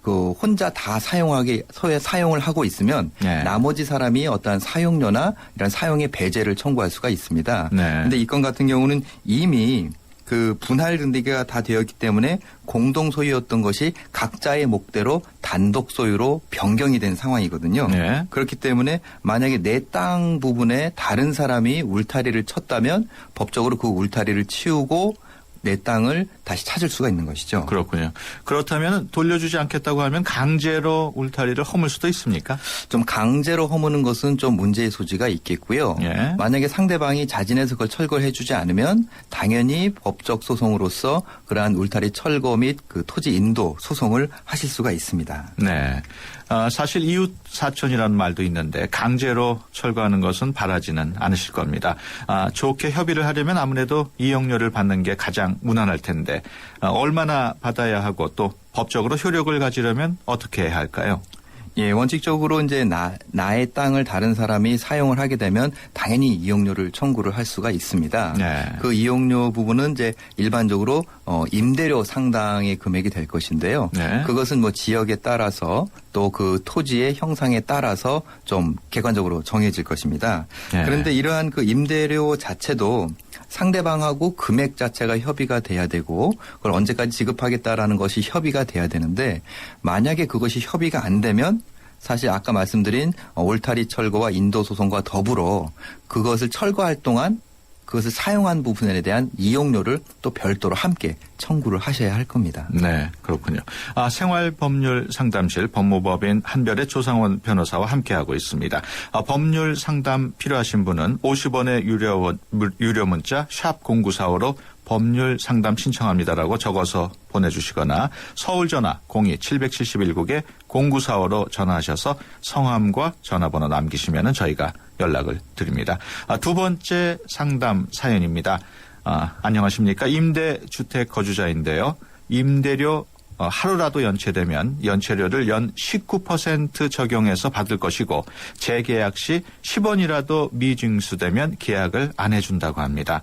그 혼자 다 사용을 하고 있으면
네.
나머지 사람이 어떠한 사용료나 이런 사용의 배제를 청구할 수가 있습니다.
네.
근데 이 건 같은 경우는 이미 그 분할 등기가 다 되었기 때문에 공동 소유였던 것이 각자의 목대로 단독 소유로 변경이 된 상황이거든요.
네.
그렇기 때문에 만약에 내 땅 부분에 다른 사람이 울타리를 쳤다면 법적으로 그 울타리를 치우고 내 땅을 다시 찾을 수가 있는 것이죠.
그렇군요. 그렇다면 돌려주지 않겠다고 하면 강제로 울타리를 허물 수도 있습니까?
좀 강제로 허무는 것은 좀 문제의 소지가 있겠고요.
예.
만약에 상대방이 자진해서 그걸 철거해 주지 않으면 당연히 법적 소송으로서 그러한 울타리 철거 및 그 토지 인도 소송을 하실 수가 있습니다.
네. 사실 이웃 사촌이라는 말도 있는데 강제로 철거하는 것은 바라지는 않으실 겁니다. 좋게 협의를 하려면 아무래도 이용료를 받는 게 가장 무난할 텐데 얼마나 받아야 하고 또 법적으로 효력을 가지려면 어떻게 해야 할까요?
예, 원칙적으로 이제 나의 땅을 다른 사람이 사용을 하게 되면 당연히 이용료를 청구를 할 수가 있습니다.
네.
그 이용료 부분은 이제 일반적으로 임대료 상당의 금액이 될 것인데요.
네.
그것은 뭐 지역에 따라서 또 그 토지의 형상에 따라서 좀 객관적으로 정해질 것입니다.
네.
그런데 이러한 그 임대료 자체도 상대방하고 금액 자체가 협의가 돼야 되고 그걸 언제까지 지급하겠다라는 것이 협의가 돼야 되는데 만약에 그것이 협의가 안 되면 사실 아까 말씀드린 울타리 철거와 인도 소송과 더불어 그것을 철거할 동안 그것을 사용한 부분에 대한 이용료를 또 별도로 함께 청구를 하셔야 할 겁니다.
네, 그렇군요. 생활법률 상담실 법무법인 한별의 조상원 변호사와 함께하고 있습니다. 법률 상담 필요하신 분은 50원의 유료 문자 샵 0945로 법률 상담 신청합니다라고 적어서 보내주시거나 서울 전화 02-771국에 0945로 전화하셔서 성함과 전화번호 남기시면 저희가 연락을 드립니다. 두 번째 상담 사연입니다. 안녕하십니까. 임대주택 거주자인데요. 임대료 하루라도 연체되면 연체료를 연 19% 적용해서 받을 것이고 재계약 시 10원이라도 미징수되면 계약을 안 해준다고 합니다.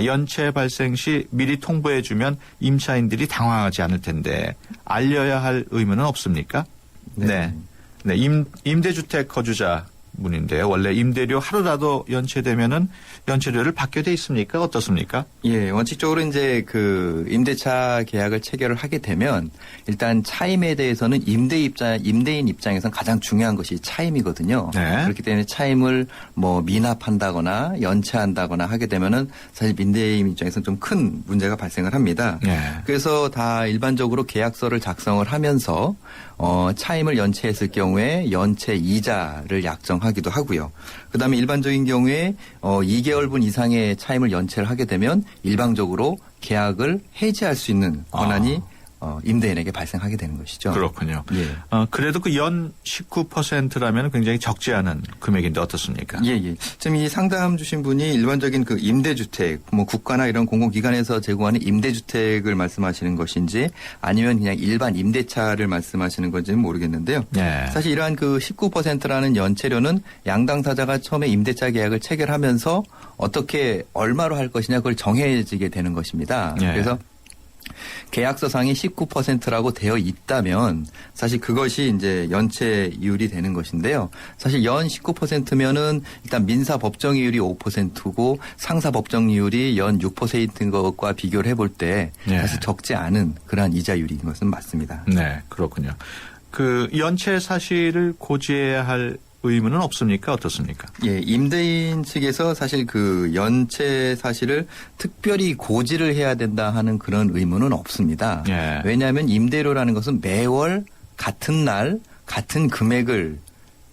연체 발생 시 미리 통보해주면 임차인들이 당황하지 않을 텐데 알려야 할 의무는 없습니까? 네. 네. 임대주택 거주자 분인데요. 원래 임대료 하루라도 연체되면은 연체료를 받게 돼 있습니까? 어떻습니까?
예, 원칙적으로 이제 그 임대차 계약을 체결을 하게 되면 일단 차임에 대해서는 임대인 입장에서는 가장 중요한 것이 차임이거든요.
네.
그렇기 때문에 차임을 뭐 미납한다거나 연체한다거나 하게 되면은 사실 임대인 입장에서는 좀 큰 문제가 발생을 합니다.
네.
그래서 다 일반적으로 계약서를 작성을 하면서 차임을 연체했을 경우에 연체 이자를 약정하기도 하고요. 그다음에 일반적인 경우에 2개월분 이상의 차임을 연체를 하게 되면 일방적으로 계약을 해지할 수 있는 권한이 임대인에게 발생하게 되는 것이죠.
그렇군요.
예.
그래도 그 연 19%라면 굉장히 적지 않은 금액인데 어떻습니까?
예, 예. 지금 이 상담 주신 분이 일반적인 그 임대주택, 뭐 국가나 이런 공공기관에서 제공하는 임대주택을 말씀하시는 것인지 아니면 그냥 일반 임대차를 말씀하시는 건지는 모르겠는데요.
네.
사실 이러한 그 19%라는 연체료는 양당사자가 처음에 임대차 계약을 체결하면서 어떻게 얼마로 할 것이냐 그걸 정해지게 되는 것입니다.
네.
그래서 계약서상이 19%라고 되어 있다면 사실 그것이 이제 연체율이 되는 것인데요. 사실 연 19%면은 일단 민사 법정이율이 5%고 상사 법정이율이 연 6%인 것과 비교를 해볼 때
네.
사실 적지 않은 그러한 이자율인 것은 맞습니다.
네, 그렇군요. 그 연체 사실을 고지해야 할 의무는 없습니까? 어떻습니까?
예, 임대인 측에서 사실 그 연체 사실을 특별히 고지를 해야 된다 하는 그런 의무는 없습니다.
예.
왜냐하면 임대료라는 것은 매월 같은 날 같은 금액을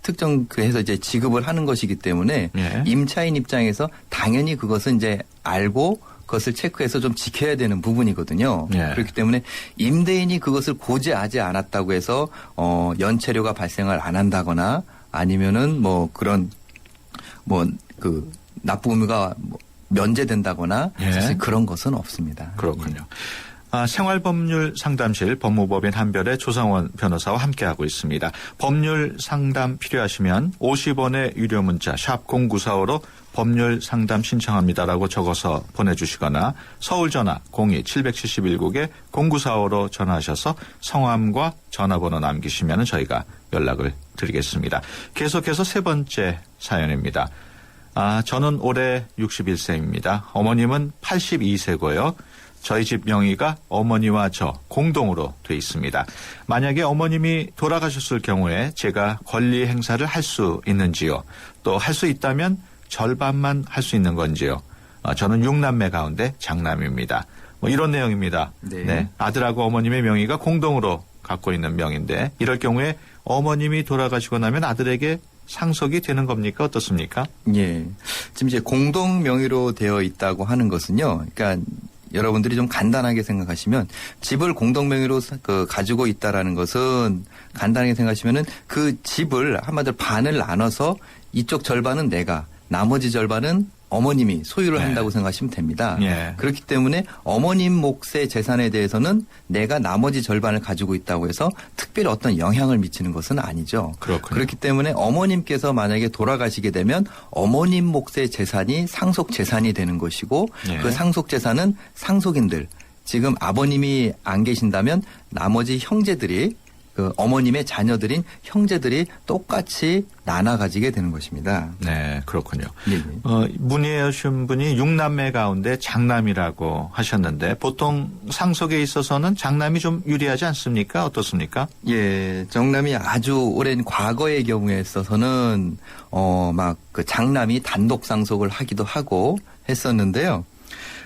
특정 해서 이제 지급을 하는 것이기 때문에
예.
임차인 입장에서 당연히 그것은 이제 알고 그것을 체크해서 좀 지켜야 되는 부분이거든요.
예.
그렇기 때문에 임대인이 그것을 고지하지 않았다고 해서 연체료가 발생을 안 한다거나 아니면은 뭐 그런 뭐 그 납부 의무가 면제된다거나
예.
사실 그런 것은 없습니다.
그렇군요. 생활법률 상담실 법무법인 한별의 조상원 변호사와 함께하고 있습니다. 법률 상담 필요하시면 50원의 유료 문자 샵 0945로 법률 상담 신청합니다라고 적어서 보내주시거나 서울 전화 02-771국에 0945로 전화하셔서 성함과 전화번호 남기시면 저희가 연락을 드리겠습니다. 계속해서 세 번째 사연입니다. 저는 올해 61세입니다. 어머님은 82세고요. 저희 집 명의가 어머니와 저 공동으로 돼 있습니다. 만약에 어머님이 돌아가셨을 경우에 제가 권리 행사를 할 수 있는지요? 또 할 수 있다면 절반만 할 수 있는 건지요? 저는 6남매 가운데 장남입니다. 뭐 이런 내용입니다. 네. 아들하고 어머님의 명의가 공동으로 갖고 있는 명인데 이럴 경우에 어머님이 돌아가시고 나면 아들에게 상속이 되는 겁니까? 어떻습니까?
예. 지금 이제 공동 명의로 되어 있다고 하는 것은요. 그러니까 여러분들이 좀 간단하게 생각하시면 집을 공동 명의로 가지고 있다라는 것은 간단하게 생각하시면은 그 집을 한마디로 반을 나눠서 이쪽 절반은 내가 나머지 절반은 어머님이 소유를 한다고 생각하시면 됩니다. 그렇기 때문에 어머님 몫의 재산에 대해서는 내가 나머지 절반을 가지고 있다고 해서 특별히 어떤 영향을 미치는 것은 아니죠. 그렇기 때문에 어머님께서 만약에 돌아가시게 되면 어머님 몫의 재산이 상속 재산이 되는 것이고 그 상속 재산은 상속인들 지금 아버님이 안 계신다면 나머지 형제들이 그 어머님의 자녀들인 형제들이 똑같이 나눠 가지게 되는 것입니다.
네, 그렇군요. 문의해 주신 분이 6남매 가운데 장남이라고 하셨는데 보통 상속에 있어서는 장남이 좀 유리하지 않습니까? 어떻습니까?
예, 정남이 아주 오랜 과거의 경우에 있어서는 막 그 장남이 단독 상속을 하기도 하고 했었는데요.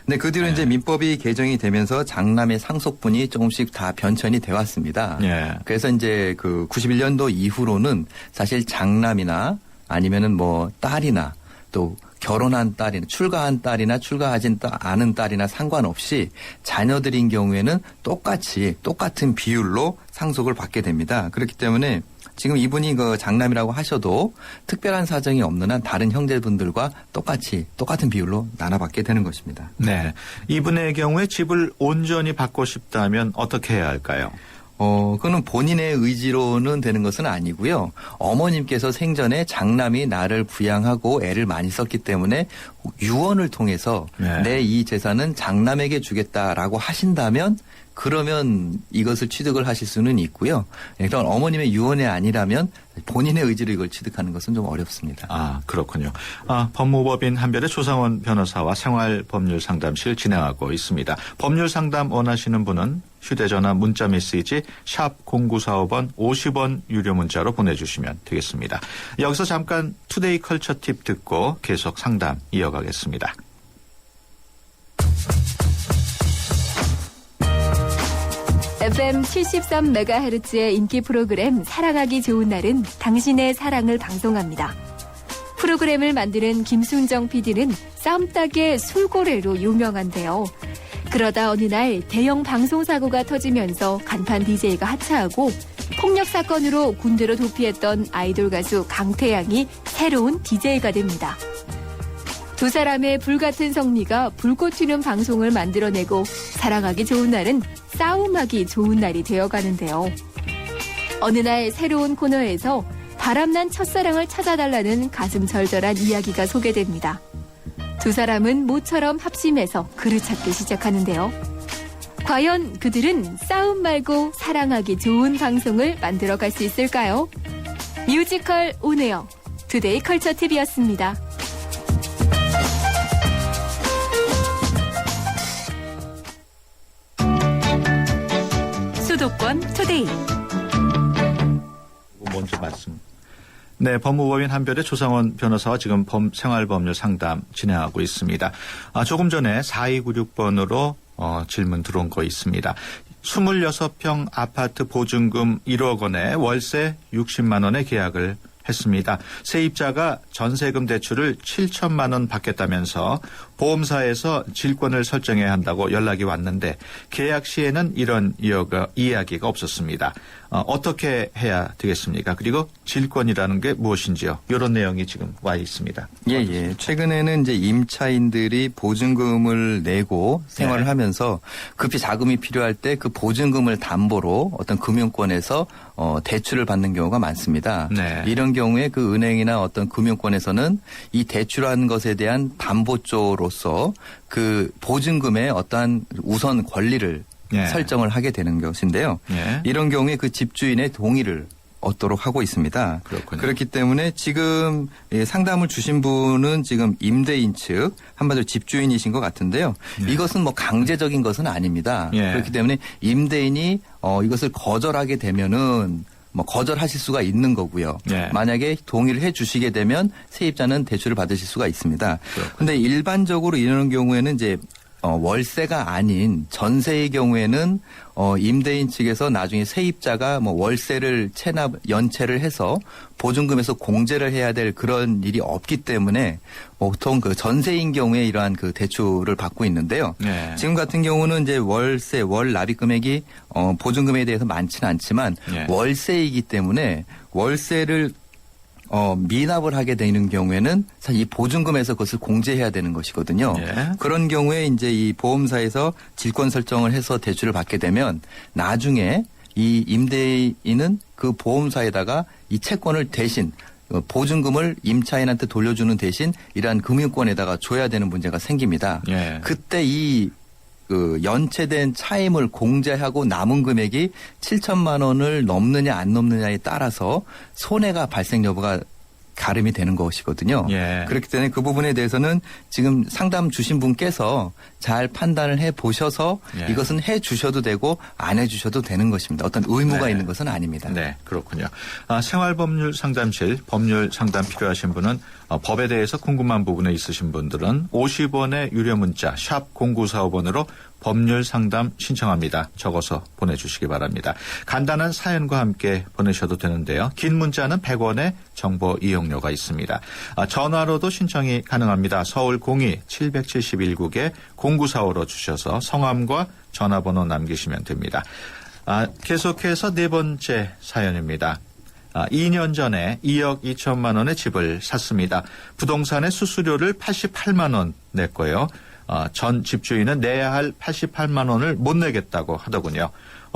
근데 그 뒤로 이제 민법이 개정이 되면서 장남의 상속분이 조금씩 다 변천이 돼 왔습니다. 그래서 이제 그 91년도 이후로는 사실 장남이나 아니면은 뭐 딸이나 또 결혼한 딸이나 출가한 딸이나 출가하지 않은 딸이나 상관없이 자녀들인 경우에는 똑같은 비율로 상속을 받게 됩니다. 그렇기 때문에 지금 이분이 그 장남이라고 하셔도 특별한 사정이 없는 한 다른 형제분들과 똑같은 비율로 나눠받게 되는 것입니다.
네. 이분의 경우에 집을 온전히 받고 싶다면 어떻게 해야 할까요?
그거는 본인의 의지로는 되는 것은 아니고요. 어머님께서 생전에 장남이 나를 부양하고 애를 많이 썼기 때문에 유언을 통해서 내 이 재산은 장남에게 주겠다라고 하신다면 그러면 이것을 취득을 하실 수는 있고요. 그러니까 어머님의 유언이 아니라면 본인의 의지로 이걸 취득하는 것은 좀 어렵습니다.
그렇군요. 법무법인 한별의 조상원 변호사와 생활법률상담실 진행하고 있습니다. 법률상담 원하시는 분은 휴대전화 문자메시지 샵 0945번 50원 유료 문자로 보내주시면 되겠습니다. 여기서 잠깐 투데이 컬처 팁 듣고 계속 상담 이어가겠습니다.
FM 73MHz의 인기 프로그램 사랑하기 좋은 날은 당신의 사랑을 방송합니다. 프로그램을 만드는 김순정 PD는 쌈딱의 술고래로 유명한데요. 그러다 어느 날 대형 방송사고가 터지면서 간판 DJ가 하차하고 폭력 사건으로 군대로 도피했던 아이돌 가수 강태양이 새로운 DJ가 됩니다. 두 사람의 불같은 성미가 불꽃 튀는 방송을 만들어내고 사랑하기 좋은 날은 싸움하기 좋은 날이 되어가는데요. 어느 날 새로운 코너에서 바람난 첫사랑을 찾아달라는 가슴 절절한 이야기가 소개됩니다. 두 사람은 모처럼 합심해서 그를 찾기 시작하는데요. 과연 그들은 싸움 말고 사랑하기 좋은 방송을 만들어갈 수 있을까요? 뮤지컬 온에어 투데이 컬처 팁이었습니다. 수도권 투데이.
먼저 말씀. 네, 법무법인 한별의 조상원 변호사와 지금 생활법률 상담 진행하고 있습니다. 조금 전에 4296번으로 질문 들어온 거 있습니다. 26평 아파트 보증금 1억 원에 월세 60만 원의 계약을 했습니다. 세입자가 전세금 대출을 7천만 원 받겠다면서 보험사에서 질권을 설정해야 한다고 연락이 왔는데 계약 시에는 이런 이야기가 없었습니다. 어떻게 해야 되겠습니까? 그리고 질권이라는 게 무엇인지요? 이런 내용이 지금 와 있습니다.
예. 최근에는 이제 임차인들이 보증금을 내고 생활을 하면서 급히 자금이 필요할 때 그 보증금을 담보로 어떤 금융권에서 대출을 받는 경우가 많습니다.
네.
이런 경우에 그 은행이나 어떤 금융권에서는 이 대출한 것에 대한 담보조로서 그 보증금의 어떠한 우선 권리를 설정을 하게 되는 것인데요. 이런 경우에 그 집주인의 동의를 얻도록 하고 있습니다.
그렇군요.
그렇기 때문에 지금 상담을 주신 분은 지금 임대인 측 한마디로 집주인이신 것 같은데요. 이것은 뭐 강제적인 것은 아닙니다. 그렇기 때문에 임대인이 이것을 거절하게 되면은 뭐 거절하실 수가 있는 거고요. 만약에 동의를 해 주시게 되면 세입자는 대출을 받으실 수가 있습니다. 그런데 일반적으로 이런 경우에는 이제 월세가 아닌 전세의 경우에는 임대인 측에서 나중에 세입자가 뭐 월세를 연체를 해서 보증금에서 공제를 해야 될 그런 일이 없기 때문에 보통 그 전세인 경우에 이러한 그 대출을 받고 있는데요. 지금 같은 경우는 이제 월 납입 금액이 보증금에 대해서 많지는 않지만 월세이기 때문에 월세를 미납을 하게 되는 경우에는 사실 이 보증금에서 그것을 공제해야 되는 것이거든요. 그런 경우에 이제 이 보험사에서 질권 설정을 해서 대출을 받게 되면 나중에 이 임대인은 그 보험사에다가 이 채권을 대신 보증금을 임차인한테 돌려주는 대신 이러한 금융권에다가 줘야 되는 문제가 생깁니다. 그때 이 연체된 차임을 공제하고 남은 금액이 7천만 원을 넘느냐 안 넘느냐에 따라서 손해가 발생 여부가 가름이 되는 것이거든요. 그렇기 때문에 그 부분에 대해서는 지금 상담 주신 분께서 잘 판단을 해 보셔서 이것은 해 주셔도 되고 안 해 주셔도 되는 것입니다. 어떤 의무가 있는 것은 아닙니다.
네, 그렇군요. 생활법률 상담실 법률 상담 필요하신 분은 법에 대해서 궁금한 부분에 있으신 분들은 50원의 유료 문자 샵 0945번으로 법률 상담 신청합니다. 적어서 보내주시기 바랍니다. 간단한 사연과 함께 보내셔도 되는데요. 긴 문자는 100원의 정보 이용료가 있습니다. 전화로도 신청이 가능합니다. 서울 02-771국에 0945로 주셔서 성함과 전화번호 남기시면 됩니다. 계속해서 네 번째 사연입니다. 2년 전에 2억 2천만 원의 집을 샀습니다. 부동산의 수수료를 88만 원 냈고요. 전 집주인은 내야 할 88만 원을 못 내겠다고 하더군요.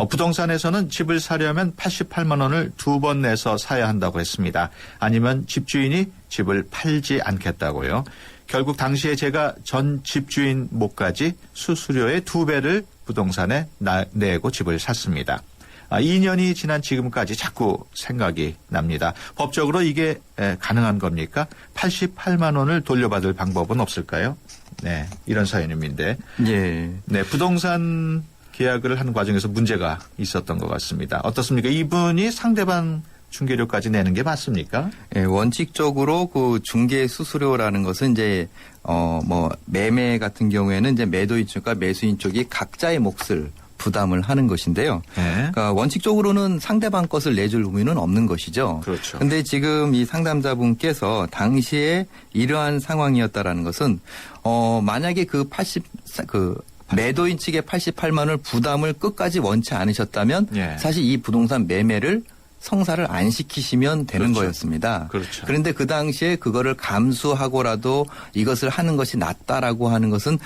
부동산에서는 집을 사려면 88만 원을 2번 내서 사야 한다고 했습니다. 아니면 집주인이 집을 팔지 않겠다고요. 결국 당시에 제가 전 집주인 몫까지 수수료의 2배를 부동산에 내고 집을 샀습니다. 2년이 지난 지금까지 자꾸 생각이 납니다. 법적으로 이게 가능한 겁니까? 88만 원을 돌려받을 방법은 없을까요? 네, 이런 사연인데. 네, 부동산 계약을 하는 과정에서 문제가 있었던 것 같습니다. 어떻습니까? 이분이 상대방 중개료까지 내는 게 맞습니까?
원칙적으로 그 중개 수수료라는 것은 이제 매매 같은 경우에는 이제 매도인 쪽과 매수인 쪽이 각자의 몫을 부담을 하는 것인데요. 그러니까 원칙적으로는 상대방 것을 내줄 의무는 없는 것이죠.
그렇죠.
그런데 지금 이 상담자분께서 당시에 이러한 상황이었다라는 것은 만약에 매도인 측의 88만 원을 부담을 끝까지 원치 않으셨다면 사실 이 부동산 매매를 성사를 안 시키시면 되는 거였습니다. 그런데 그 당시에 그거를 감수하고라도 이것을 하는 것이 낫다라고 하는 것은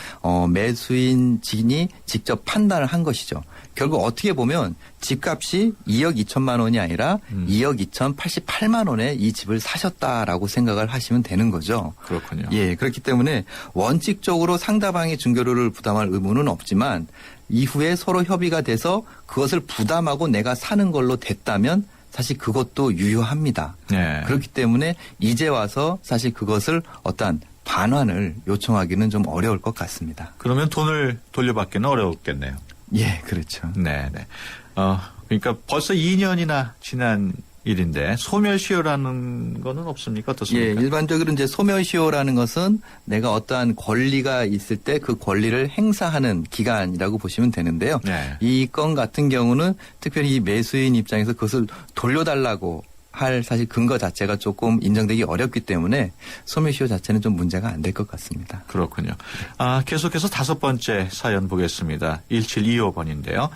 매수인 진이 직접 판단을 한 것이죠. 결국 어떻게 보면 집값이 2억 2천만 원이 아니라 2억 2,088만 원에 이 집을 사셨다라고 생각을 하시면 되는 거죠.
그렇군요.
그렇기 때문에 원칙적으로 상대방의 중개료를 부담할 의무는 없지만 이후에 서로 협의가 돼서 그것을 부담하고 내가 사는 걸로 됐다면 사실 그것도 유효합니다. 그렇기 때문에 이제 와서 사실 그것을 어떠한 반환을 요청하기는 좀 어려울 것 같습니다.
그러면 돈을 돌려받기는 어렵겠네요.
그렇죠.
네. 그러니까 벌써 2년이나 지난 일인데 소멸시효라는 거는 없습니까? 어떻습니까?
일반적으로 이제 소멸시효라는 것은 내가 어떠한 권리가 있을 때 그 권리를 행사하는 기간이라고 보시면 되는데요. 이 건 같은 경우는 특별히 이 매수인 입장에서 그것을 돌려달라고 할 사실 근거 자체가 조금 인정되기 어렵기 때문에 소매시효 자체는 좀 문제가 안 될 것 같습니다.
그렇군요. 계속해서 5번째 사연 보겠습니다. 1725번인데요.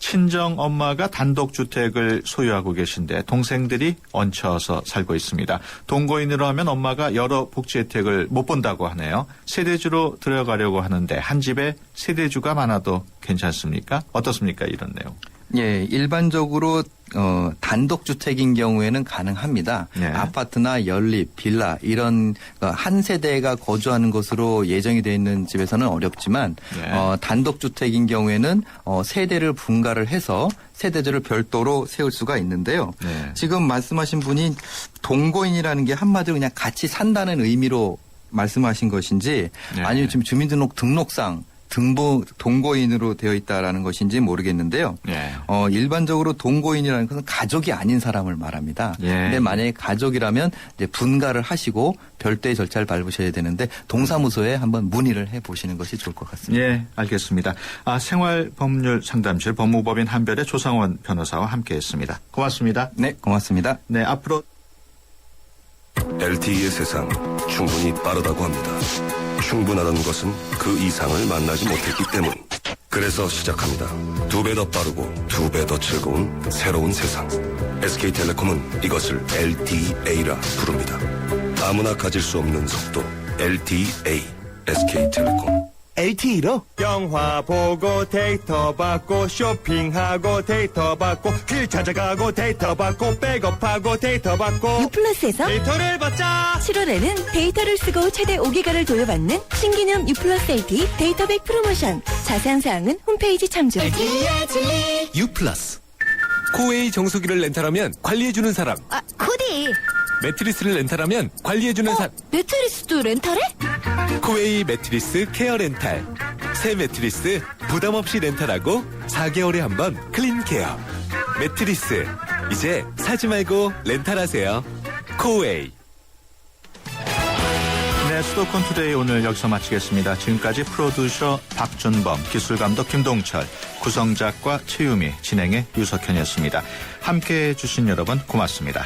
친정 엄마가 단독주택을 소유하고 계신데 동생들이 얹혀서 살고 있습니다. 동거인으로 하면 엄마가 여러 복지 혜택을 못 본다고 하네요. 세대주로 들어가려고 하는데 한 집에 세대주가 많아도 괜찮습니까? 어떻습니까? 이런 내용.
예, 일반적으로 단독주택인 경우에는 가능합니다.
네.
아파트나 연립, 빌라 이런 한 세대가 거주하는 것으로 예정이 되어 있는 집에서는 어렵지만
네.
단독주택인 경우에는 세대를 분가를 해서 세대주를 별도로 세울 수가 있는데요.
네.
지금 말씀하신 분이 동거인이라는 게 한마디로 그냥 같이 산다는 의미로 말씀하신 것인지
네.
아니면 지금 주민등록상 동거인으로 되어 있다라는 것인지 모르겠는데요.
네.
일반적으로 동거인이라는 것은 가족이 아닌 사람을 말합니다.
예.
근데 만약에 가족이라면 이제 분가를 하시고 별도의 절차를 밟으셔야 되는데 동사무소에 한번 문의를 해 보시는 것이 좋을 것 같습니다.
예, 알겠습니다. 생활법률 상담실 법무법인 한별의 조상원 변호사와 함께했습니다. 고맙습니다.
네, 고맙습니다.
네, 앞으로
LTE의 세상 충분히 빠르다고 합니다. 충분하다는 것은 그 이상을 만나지 못했기 때문. 그래서 시작합니다. 2배 더 빠르고 2배 더 즐거운 새로운 세상. SK텔레콤은 이것을 LTE라 부릅니다. 아무나 가질 수 없는 속도. LTE. SK텔레콤.
LTE로 영화 보고 데이터 받고 쇼핑하고 데이터 받고 길 찾아가고 데이터 받고 백업하고 데이터 받고
유플러스에서
데이터를 받자.
7월에는 데이터를 쓰고 최대 5기가를 도려받는 신기념 유플러스 LTE 데이터백 프로모션. 자세한 사항은 홈페이지 참조.
유플러스. 코웨이 정수기를 렌탈하면 관리해주는 사람.
코디.
매트리스를 렌탈하면 관리해주는 사람.
매트리스도 렌탈해?
코웨이 매트리스 케어 렌탈. 새 매트리스 부담 없이 렌탈하고 4개월에 한 번 클린 케어. 매트리스 이제 사지 말고 렌탈하세요. 코웨이.
네, 수도권 투데이 오늘 여기서 마치겠습니다. 지금까지 프로듀서 박준범, 기술감독 김동철, 구성작가 최유미, 진행의 유석현이었습니다. 함께해 주신 여러분 고맙습니다.